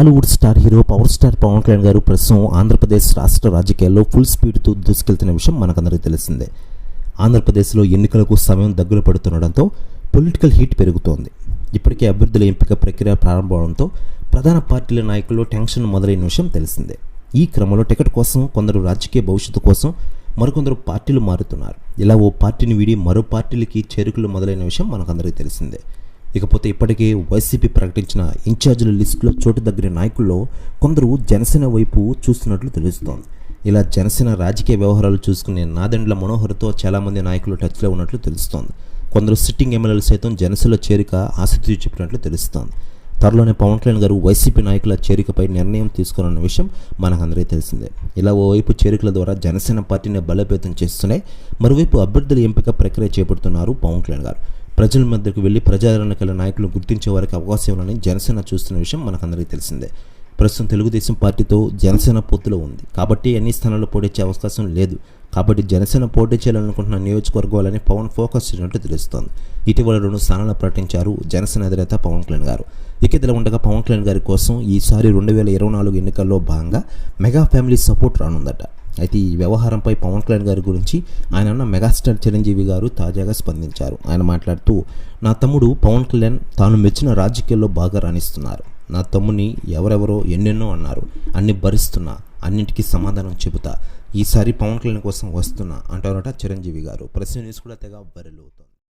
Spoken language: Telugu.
Tollywood star hero power star Pawan Kalyan గారు ప్రస్తుతం ఆంధ్రప్రదేశ్ రాష్ట్ర రాజకీయాల్లో ఫుల్ స్పీడ్తో దూసుకెళ్తున్న విషయం మనకందరికీ తెలిసిందే. ఆంధ్రప్రదేశ్లో ఎన్నికలకు సమయం దగ్గర పడుతుండడంతో పొలిటికల్ హీట్ పెరుగుతోంది. ఇప్పటికే అభ్యర్థుల ఎంపిక ప్రక్రియ ప్రారంభమవడంతో ప్రధాన పార్టీల నాయకుల్లో టెన్షన్ మొదలైన విషయం తెలిసిందే. ఈ క్రమంలో టికెట్ కోసం కొందరు రాజకీయ భవిష్యత్తు కోసం మరికొందరు పార్టీలు మారుతున్నారు. ఇలా ఓ పార్టీని వీడి మరో పార్టీలకి చేరికలు మొదలైన విషయం మనకందరికీ తెలిసిందే. ఇకపోతే ఇప్పటికే వైసీపీ ప్రకటించిన ఇన్ఛార్జీల లిస్టులో చోటు దగ్గర నాయకుల్లో కొందరు జనసేన వైపు చూస్తున్నట్లు తెలుస్తోంది. ఇలా జనసేన రాజకీయ వ్యవహారాలు చూసుకునే నాదెండ్ల మనోహర్తో చాలామంది నాయకులు టచ్లో ఉన్నట్లు తెలుస్తోంది. కొందరు సిట్టింగ్ ఎమ్మెల్యేలు సైతం జనసేన చేరిక ఆసక్తి చూపినట్లు తెలుస్తోంది. త్వరలోనే పవన్ కళ్యాణ్ గారు వైసీపీ నాయకుల చేరికపై నిర్ణయం తీసుకోనున్న విషయం మనకందరికీ తెలిసిందే. ఇలా ఓవైపు చేరికల ద్వారా జనసేన పార్టీని బలోపేతం చేస్తున్నాయి, మరోవైపు అభ్యర్థుల ఎంపిక ప్రక్రియ చేపడుతున్నారు పవన్ కళ్యాణ్ గారు. ప్రజల మధ్యకు వెళ్లి ప్రజాదరణ కల నాయకులను గుర్తించే వారికి అవకాశం ఇవ్వాలని జనసేన చూస్తున్న విషయం మనకందరికీ తెలిసిందే. ప్రస్తుతం తెలుగుదేశం పార్టీతో జనసేన పొత్తులో ఉంది కాబట్టి అన్ని స్థానాల్లో పోటీ చేసే అవకాశం లేదు. కాబట్టి జనసేన పోటీ చేయాలనుకుంటున్న నియోజకవర్గాలని పవన్ ఫోకస్ చేసినట్టు తెలుస్తోంది. ఇటీవల 2 స్థానాలు ప్రకటించారు జనసేన అధినేత పవన్ కళ్యాణ్ గారు. ఇక ఇదిలా ఉండగా పవన్ కళ్యాణ్ గారి కోసం ఈసారి 2024 ఎన్నికల్లో భాగంగా మెగా ఫ్యామిలీ సపోర్ట్ రానుందట. అయితే ఈ వ్యవహారంపై పవన్ కళ్యాణ్ గారి గురించి ఆయన అన్న మెగాస్టార్ చిరంజీవి గారు తాజాగా స్పందించారు. ఆయన మాట్లాడుతూ, నా తమ్ముడు పవన్ కళ్యాణ్ తాను మెచ్చిన రాజకీయాల్లో బాగా రాణిస్తున్నారు. నా తమ్ముని ఎవరెవరో ఎన్నెన్నో అన్నారు, అన్ని భరిస్తున్నా, అన్నింటికీ సమాధానం చెబుతా, ఈసారి పవన్ కళ్యాణ్ కోసం వస్తున్నా అంటారట చిరంజీవి గారు. ప్రెస్ న్యూస్ కూడా తెగ వైరల్ అవుతుంది.